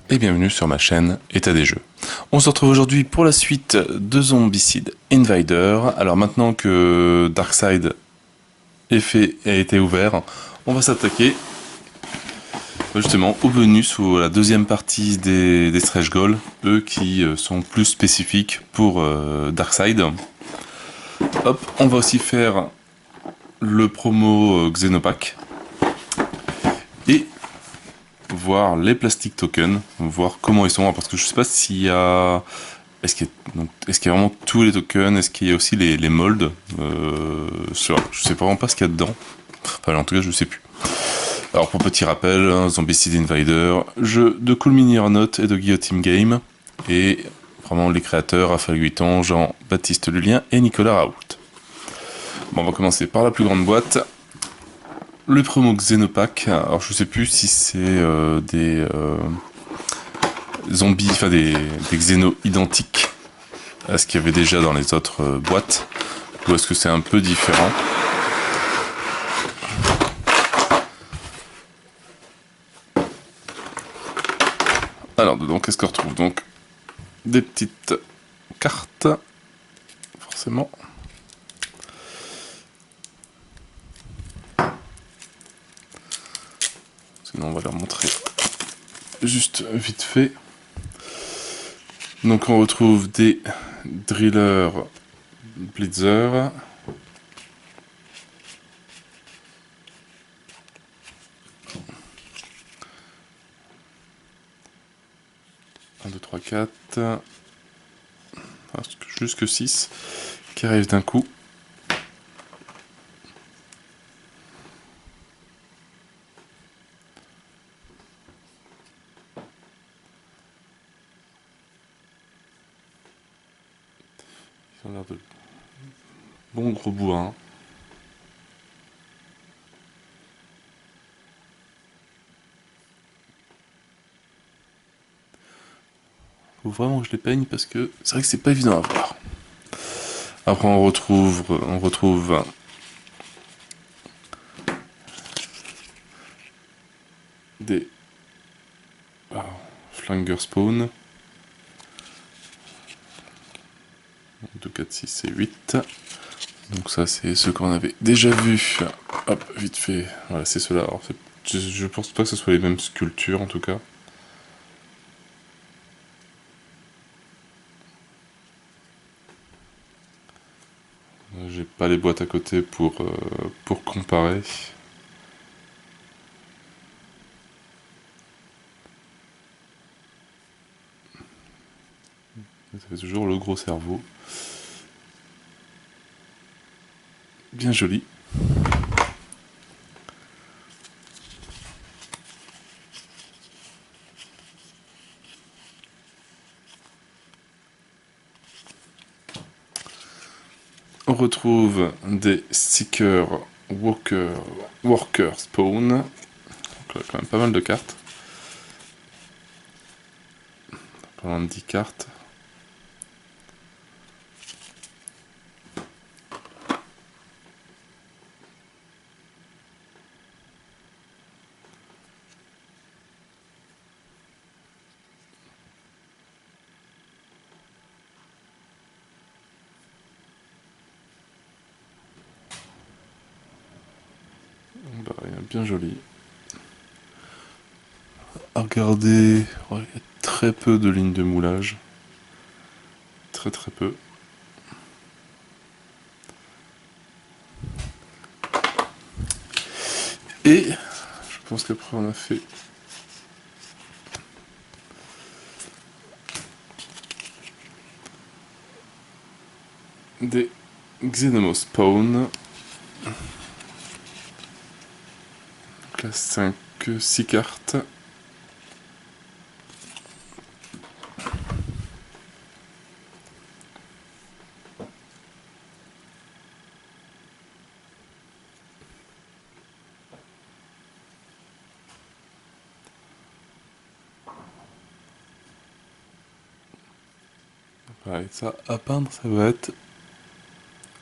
et bienvenue sur ma chaîne État des jeux. On se retrouve aujourd'hui pour la suite de Zombicide Invader. Alors maintenant que Darkseid est fait et a été ouvert, on va s'attaquer justement aux bonus ou à la deuxième partie des stretch goals, eux qui sont plus spécifiques pour Darkseid. Hop, on va aussi faire le promo Xenopack et voir les plastic tokens, voir comment ils sont, parce que je sais pas s'il y a... Est-ce qu'il y a vraiment tous les tokens? Est-ce qu'il y a aussi les molds? Je sais vraiment pas ce qu'il y a dedans. Enfin, en tout cas, je sais plus. Alors, pour petit rappel, hein, Zombicide Invader, jeu de Cool Mini Aeronaut et de Guillotine Game. Et vraiment les créateurs, Raphaël Guiton, Jean-Baptiste Lulien et Nicolas Raoult. Bon, on va commencer par la plus grande boîte. Le promo Xenopack. Alors, je sais plus si c'est des zombies, enfin des xénos identiques à ce qu'il y avait déjà dans les autres boîtes, ou est-ce que c'est un peu différent? Alors dedans, qu'est-ce qu'on retrouve? Donc des petites cartes, forcément. Sinon on va leur montrer juste vite fait. Donc on retrouve des drillers blitzer. Un, 2, 3, 4. Jusque 6 qui arrivent d'un coup. Ils ont l'air de bons gros bourrins. Faut vraiment que je les peigne parce que c'est vrai que c'est pas évident à voir. Après on retrouve des Flanger Spawn. 2, 4, 6 et 8. Donc ça c'est ceux qu'on avait déjà vus. Hop, vite fait. Voilà, c'est ceux-là. Alors, je pense pas que ce soit les mêmes sculptures en tout cas. J'ai pas les boîtes à côté pour comparer. Ça fait toujours le gros cerveau. Bien joli. On retrouve des stickers Worker Spawn. Donc là, quand même pas mal de cartes. Pas loin de 10 cartes. Bah, bien joli. À regarder, il y a très peu de lignes de moulage. Très très peu. Et je pense qu'après on a fait des Xenomos Spawn. Donc là 5, 6 cartes. Ouais, ça à peindre ça va être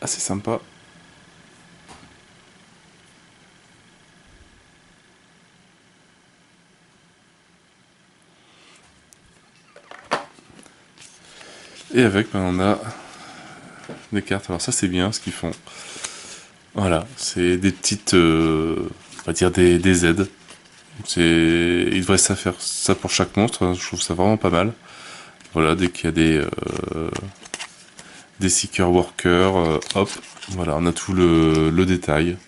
assez sympa. Et avec, ben, on a des cartes. Alors ça c'est bien ce qu'ils font. Voilà, c'est des petites, on va dire des aides. Ils devraient ça faire ça pour chaque monstre, hein. Je trouve ça vraiment pas mal. Voilà, dès qu'il y a des Seeker Workers, hop, voilà, on a tout le détail.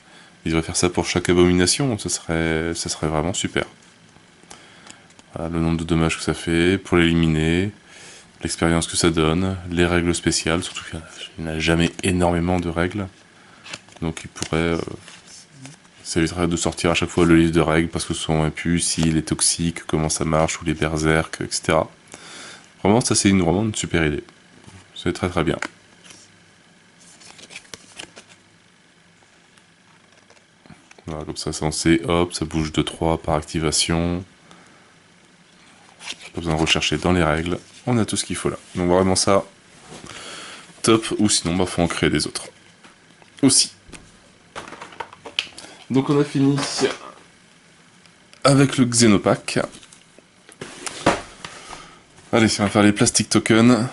Ils devraient faire ça pour chaque abomination, ça serait vraiment super. Voilà, le nombre de dommages que ça fait, pour l'éliminer, l'expérience que ça donne, les règles spéciales, surtout qu'il n'y a jamais énormément de règles. Donc il pourrait... ça éviterait de sortir à chaque fois le livre de règles parce que ce sont impus, s'il est toxique, comment ça marche, ou les berserk, etc. Vraiment, ça c'est vraiment une super idée. C'est très très bien. Voilà, comme ça, censé, hop, ça bouge de 3 par activation. Pas besoin de rechercher dans les règles. On a tout ce qu'il faut là. Donc vraiment ça, top. Ou sinon, bah, faut en créer des autres. Aussi. Donc on a fini avec le Xenopack. Allez, on va faire les plastic tokens.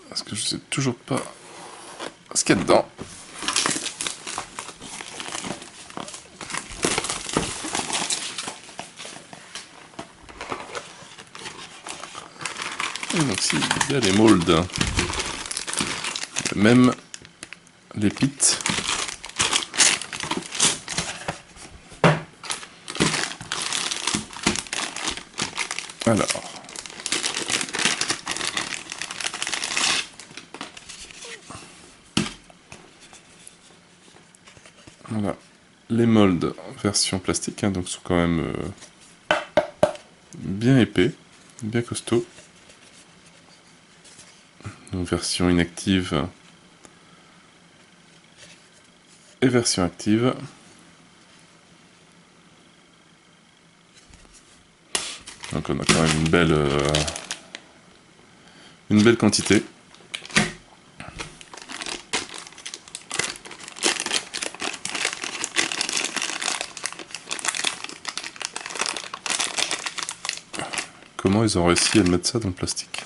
Parce que je sais toujours pas ce qu'il y a dedans. Et donc si, il y a les molds. Même les pits. Alors. Voilà. Les molds version plastique, hein, donc sont quand même bien épais, bien costauds. Donc version inactive et version active. Donc on a quand même une belle quantité. Comment ils ont réussi à mettre ça dans le plastique?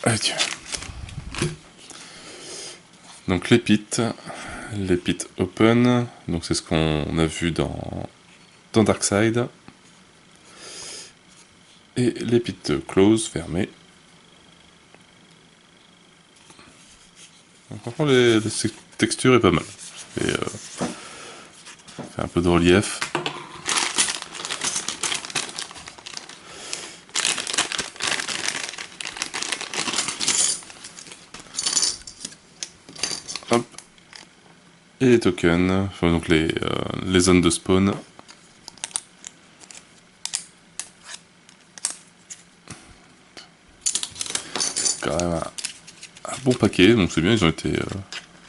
Adieu. Donc les pits open, donc c'est ce qu'on a vu dans Darkside. Et les pits close, fermés. Donc, franchement, la texture est pas mal. Et, fait un peu de relief. Hop. Et les tokens, enfin, donc les zones de spawn. Quand même un bon paquet, donc c'est bien, ils ont été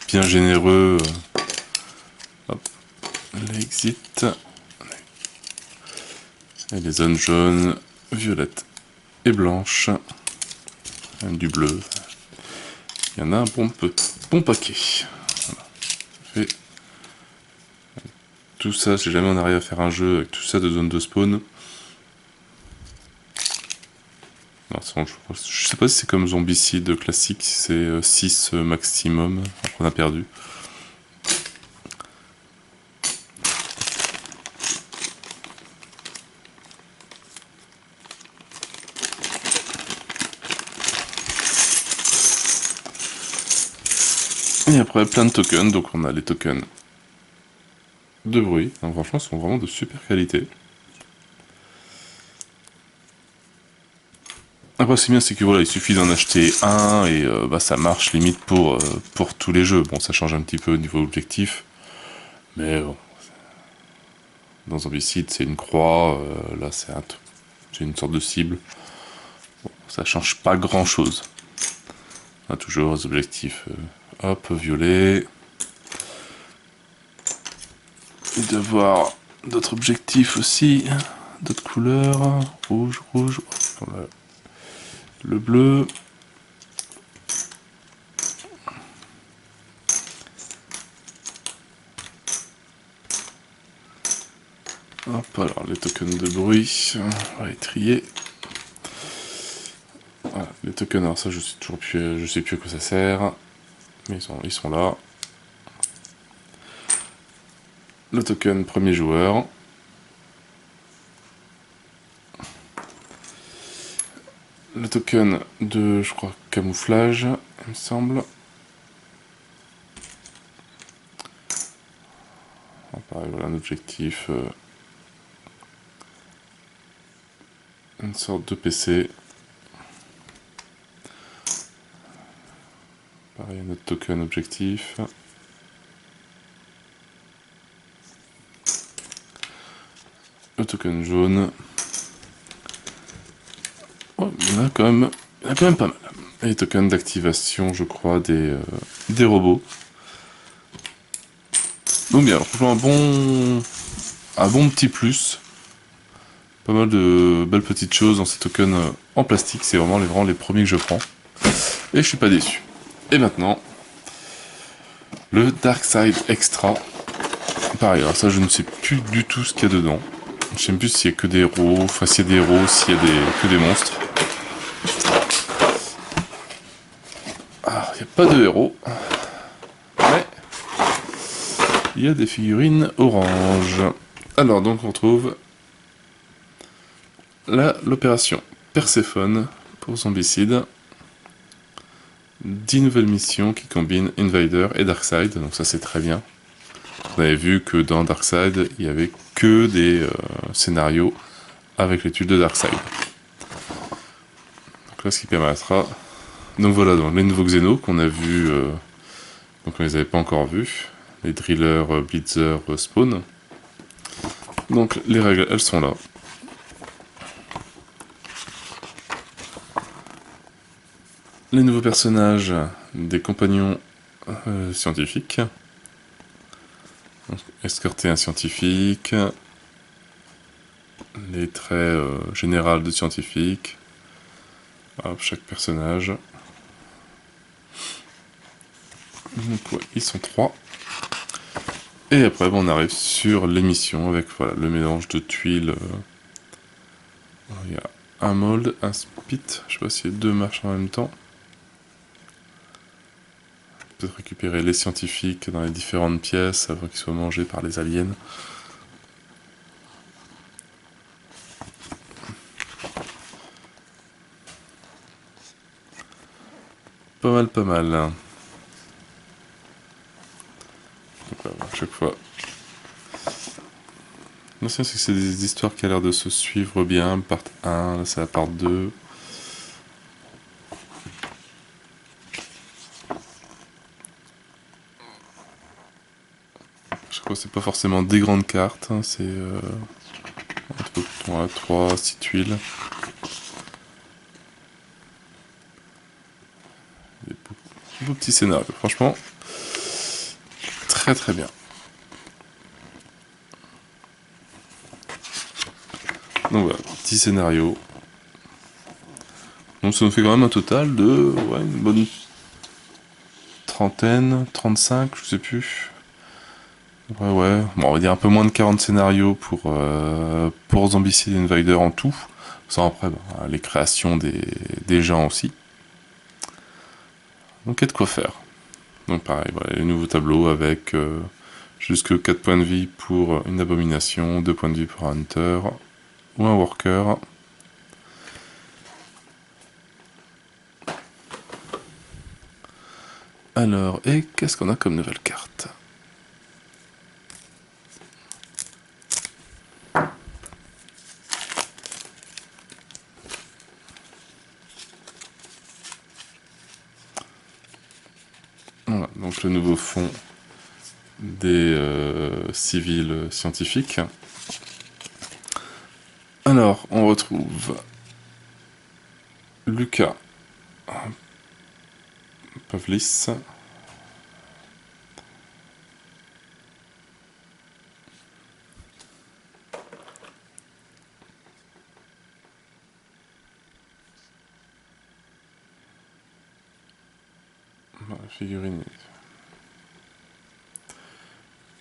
bien généreux. Hop. L'exit. Et les zones jaunes, violettes et blanches. Du bleu. Il y en a un bon paquet. Voilà. Et tout ça, si jamais on arrive à faire un jeu avec tout ça de zones de spawn. Non, je sais pas si c'est comme Zombicide classique, si c'est 6 maximum, après on a perdu. Et après plein de tokens, donc on a les tokens de bruit, donc franchement ils sont vraiment de super qualité. Après c'est bien, c'est que voilà, il suffit d'en acheter un et bah, ça marche limite pour tous les jeux. Bon, ça change un petit peu au niveau objectif, mais bon, dans Zombicide c'est une croix, là c'est une sorte de cible. Bon, ça change pas grand chose. On a toujours les objectifs, hop, violet. Et d'avoir d'autres objectifs aussi, d'autres couleurs, rouge, voilà. Le bleu. Hop, alors les tokens de bruit, on va les trier. Voilà, les tokens, alors ça je sais plus à quoi ça sert, mais ils sont là. Le token premier joueur. Le token de, je crois, camouflage, il me semble. Pareil, voilà un objectif, une sorte de PC. Pareil, un autre token objectif. Le token jaune. Oh, il y en a quand même pas mal. Et les tokens d'activation, je crois, des robots. Donc bien, franchement, un bon petit plus. Pas mal de belles petites choses dans ces tokens en plastique. C'est vraiment les premiers que je prends. Et je suis pas déçu. Et maintenant, le Darkside Extra. Pareil, alors ça je ne sais plus du tout ce qu'il y a dedans. Je sais même plus s'il y a que des héros, enfin s'il y a des héros, s'il y a que des monstres. Alors, il n'y a pas de héros. Mais il y a des figurines orange. Alors donc on trouve l'opération Perséphone pour Zombicide. 10 nouvelles missions qui combinent Invader et Darkseid, donc ça c'est très bien. On avait vu que dans Darkseid, il n'y avait que des scénarios avec les tubes de Darkseid. Donc là, ce qui permettra... Donc voilà, donc les nouveaux Xenos qu'on a vus, donc on les avait pas encore vus, les Driller, Blitzer, Spawn. Donc les règles, elles sont là. Les nouveaux personnages des compagnons scientifiques. Donc, escorter un scientifique, les traits généraux de scientifique, hop, chaque personnage. Donc ouais, ils sont 3. Et après, bon, on arrive sur l'émission avec voilà, le mélange de tuiles. Il y a un mold, un spit, je sais pas si les deux marchent en même temps. Peut-être récupérer les scientifiques dans les différentes pièces avant qu'ils soient mangés par les aliens. Pas mal, pas mal. Donc voilà, à chaque fois. L'ancien, c'est que c'est des histoires qui ont l'air de se suivre bien. Part 1, là c'est la part 2. Je crois que c'est pas forcément des grandes cartes, hein, c'est entre 3, 6 tuiles. Des beaux petits scénarios, franchement, très très bien. Donc voilà, petit scénario. Donc ça nous fait quand même un total de ouais, une bonne trentaine, 35, je sais plus. Ouais. Bon, on va dire un peu moins de 40 scénarios pour Zombicide Invader en tout. Sans après, bah, les créations des gens aussi. Donc il y a de quoi faire. Donc pareil, voilà, les nouveaux tableaux avec jusque 4 points de vie pour une abomination, 2 points de vie pour un hunter ou un worker. Alors, et qu'est-ce qu'on a comme nouvelle carte? Voilà, donc le nouveau fond des civils scientifiques. Alors, on retrouve Lucas Pavlis. Voilà, figurine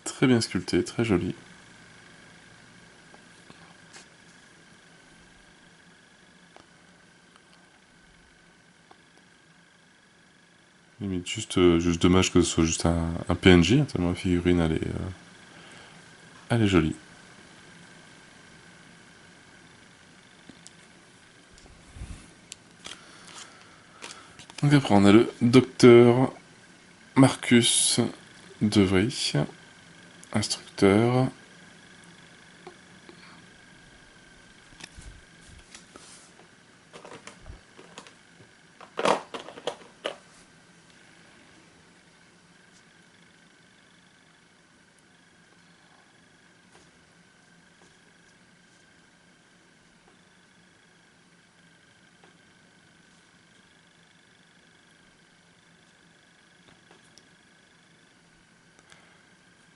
très bien sculptée, très jolie. Limite juste dommage que ce soit juste un PNJ, tellement la figurine elle est jolie. Donc après on a le docteur Marcus DeVries, instructeur.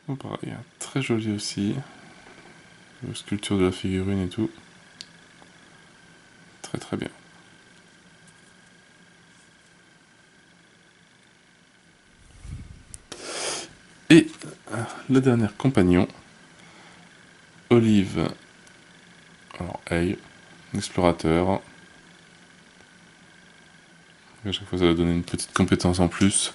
Bon, pareil, très joli aussi. La sculpture de la figurine et tout. Très très bien. Et le dernier compagnon, Olive. Alors, hey, explorateur. À chaque fois, ça va donner une petite compétence en plus.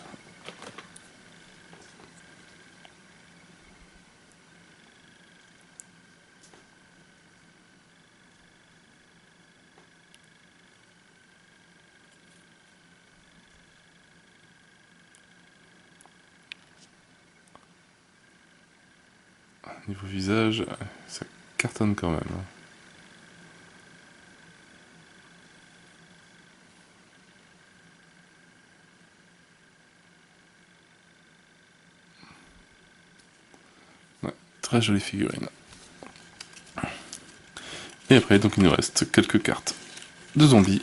Niveau visage, ça cartonne quand même. Ouais, très jolie figurine. Et après, donc il nous reste quelques cartes de zombies.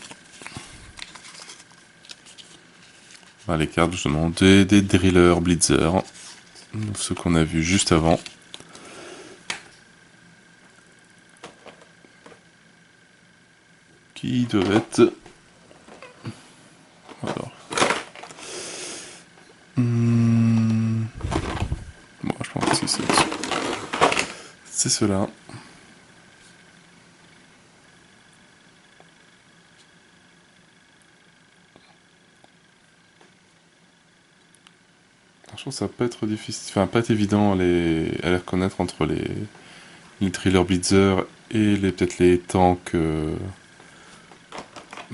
Bah, les cartes justement des drillers blitzer, ceux qu'on a vu juste avant. Qui doivent être... Alors... Bon, je pense que c'est ceux-là. Je pense que ça va pas être difficile, enfin pas être évident à les reconnaître entre les drillers blitzer et peut-être les tanks.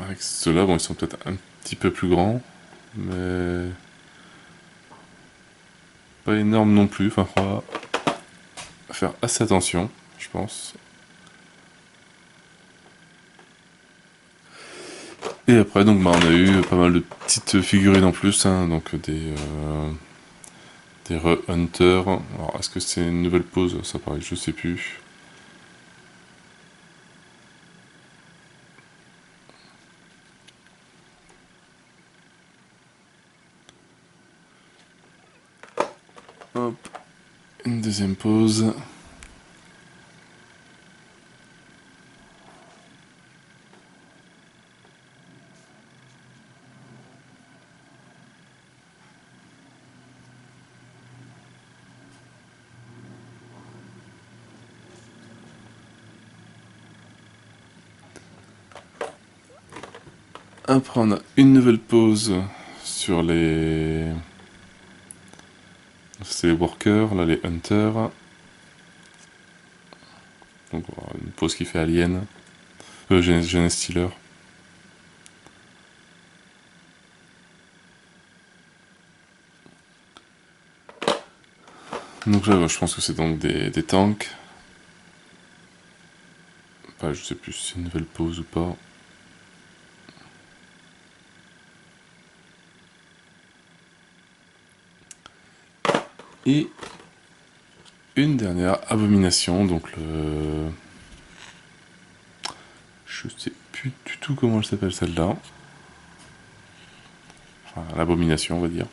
Avec ceux-là, bon, ils sont peut-être un petit peu plus grands, mais pas énormes non plus. Enfin, on va faire assez attention, je pense. Et après, donc, bah, on a eu pas mal de petites figurines en plus, hein, donc des Re-Hunter. Alors, est-ce que c'est une nouvelle pose? Ça pareil, je sais plus. Hop, une deuxième pose. Après, on a une nouvelle pose sur les... C'est les workers, là, les hunters. Donc, une pose qui fait alien. Genès Stealer. Donc là, je pense que c'est donc des tanks. Enfin, je sais plus si c'est une nouvelle pose ou pas. Et une dernière abomination, donc le... Je sais plus du tout comment elle s'appelle celle-là. Enfin, l'abomination, on va dire.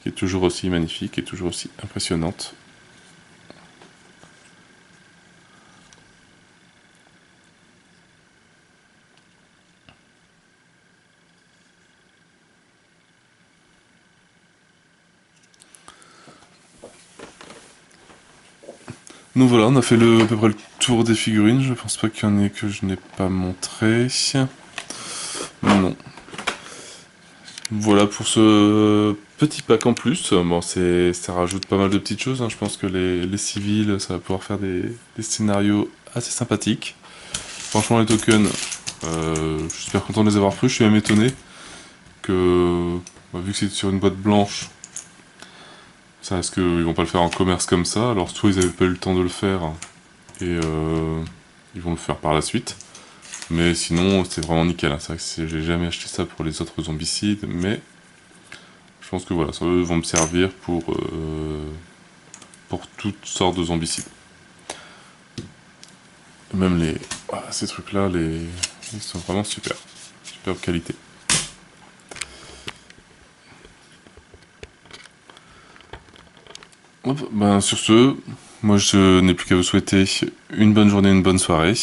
Qui est toujours aussi magnifique et toujours aussi impressionnante. Donc voilà, on a fait à peu près le tour des figurines. Je pense pas qu'il y en ait que je n'ai pas montré. Non. Voilà pour ce petit pack en plus. Bon, ça rajoute pas mal de petites choses, hein. Je pense que les civils, ça va pouvoir faire des scénarios assez sympathiques. Franchement, les tokens, je suis super content de les avoir pris. Je suis même étonné que, bah, vu que c'est sur une boîte blanche, ça est-ce qu'ils vont pas le faire en commerce comme ça. Alors, soit ils avaient pas eu le temps de le faire, et ils vont le faire par la suite. Mais sinon, c'est vraiment nickel, hein. C'est vrai que j'ai jamais acheté ça pour les autres zombicides, mais je pense que voilà, ça eux vont me servir pour toutes sortes de zombicides. Même voilà, ces trucs-là, ils sont vraiment super. Superbe qualité. Hop, ben, sur ce, moi je n'ai plus qu'à vous souhaiter une bonne journée, une bonne soirée.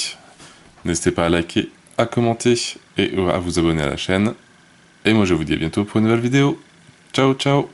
N'hésitez pas à liker, à commenter et à vous abonner à la chaîne. Et moi je vous dis à bientôt pour une nouvelle vidéo. Ciao ciao.